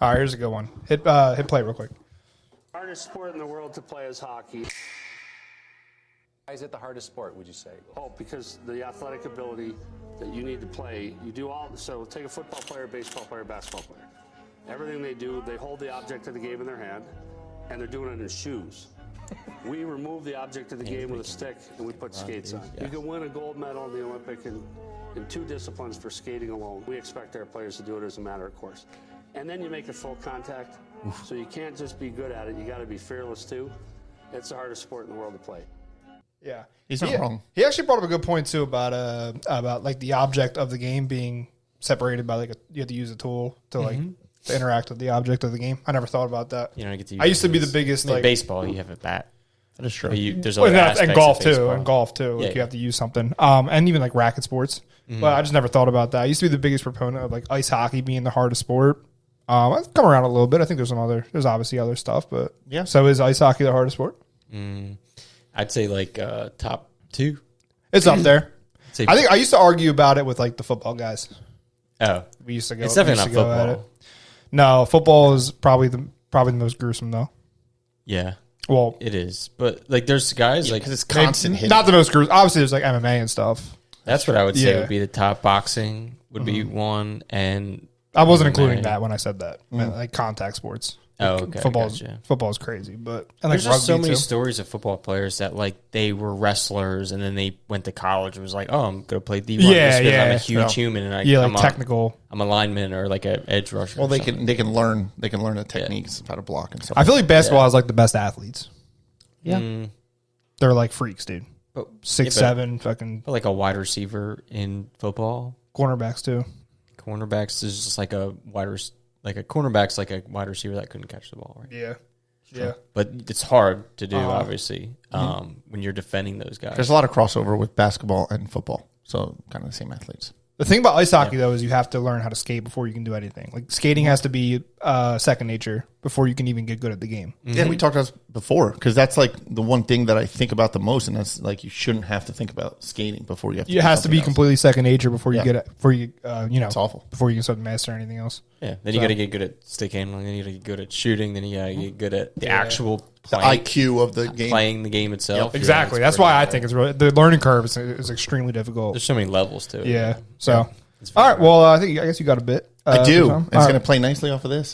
All right, here's a good one. Hit play real quick. Hardest sport in the world to play is hockey. Why is it the hardest sport, would you say? Oh, because the athletic ability that you need to play, you do all, so take a football player, baseball player, basketball player. Everything they do, they hold the object of the game in their hand, and they're doing it in shoes. We remove the object of the game with a stick, and we put skates on. You can win a gold medal in the Olympic in 2 disciplines for skating alone. We expect our players to do it as a matter of course. And then you make it full contact, so you can't just be good at it. You got to be fearless too. It's the hardest sport in the world to play. Yeah, he's not wrong. He actually brought up a good point too about like the object of the game being separated by like you have to use a tool to like to interact with the object of the game. I never thought about that. You don't get to use I used to be the biggest like baseball. You have a bat. That is true. There's other aspects and golf of too. baseball. And golf too. Like Yeah. you have to use something. And even like racket sports. But I just never thought about that. I used to be the biggest proponent of like ice hockey being the hardest sport. I've come around a little bit. I think there's obviously other stuff, but yeah. So is ice hockey the hardest sport? I'd say like top 2. It's up there. Say I think I used to argue about it with like the football guys. Oh, We used to go. it's definitely we not used to go at football. it. No, football is probably the most gruesome though. Yeah, Well, it is. But like, there's guys like Because it's constant hitting. not the most gruesome. Obviously, there's like MMA and stuff. that's what I would say Yeah. would be the top. Boxing would be one, and I wasn't MMA. including that when I said that. I meant, like contact sports. Oh, okay, gotcha. Football's crazy, but and There's like just so rugby many too. stories of football players that like they were wrestlers and then they went to college and was like, oh, I'm gonna play D1 Yeah, just because I'm yeah. a huge human and I'm technical. I'm a lineman or like an edge rusher. Well, or they can learn the techniques of how to block and stuff. I feel like basketball has like the best athletes. yeah, They're like freaks, dude. but 6'7", fucking but like a wide receiver in football, cornerbacks too. cornerbacks is just like a cornerback's like a wide receiver that couldn't catch the ball, right? Yeah, yeah. But it's hard to do, obviously, when you're defending those guys. There's a lot of crossover with basketball and football, so kind of the same athletes. The thing about ice hockey though is you have to learn how to skate before you can do anything. Like skating has to be second nature before you can even get good at the game. Yeah, we talked about this before because that's like the one thing that I think about the most, and that's like you shouldn't have to think about skating before you have to. It has to be something else. completely second nature before you get it. Before you It's awful. before you can start to master anything else. Yeah, then you got to get good at stick handling. Then you got to get good at shooting. Then you got to get good at the actual The IQ of the game. playing the game itself. Yep, Exactly. Yeah, That's why I think it's really the learning curve is extremely difficult. there's so many levels to it. Yeah. So, all right. Well, I guess you got a bit. I do. Tom. It's All going right. to play nicely off of this.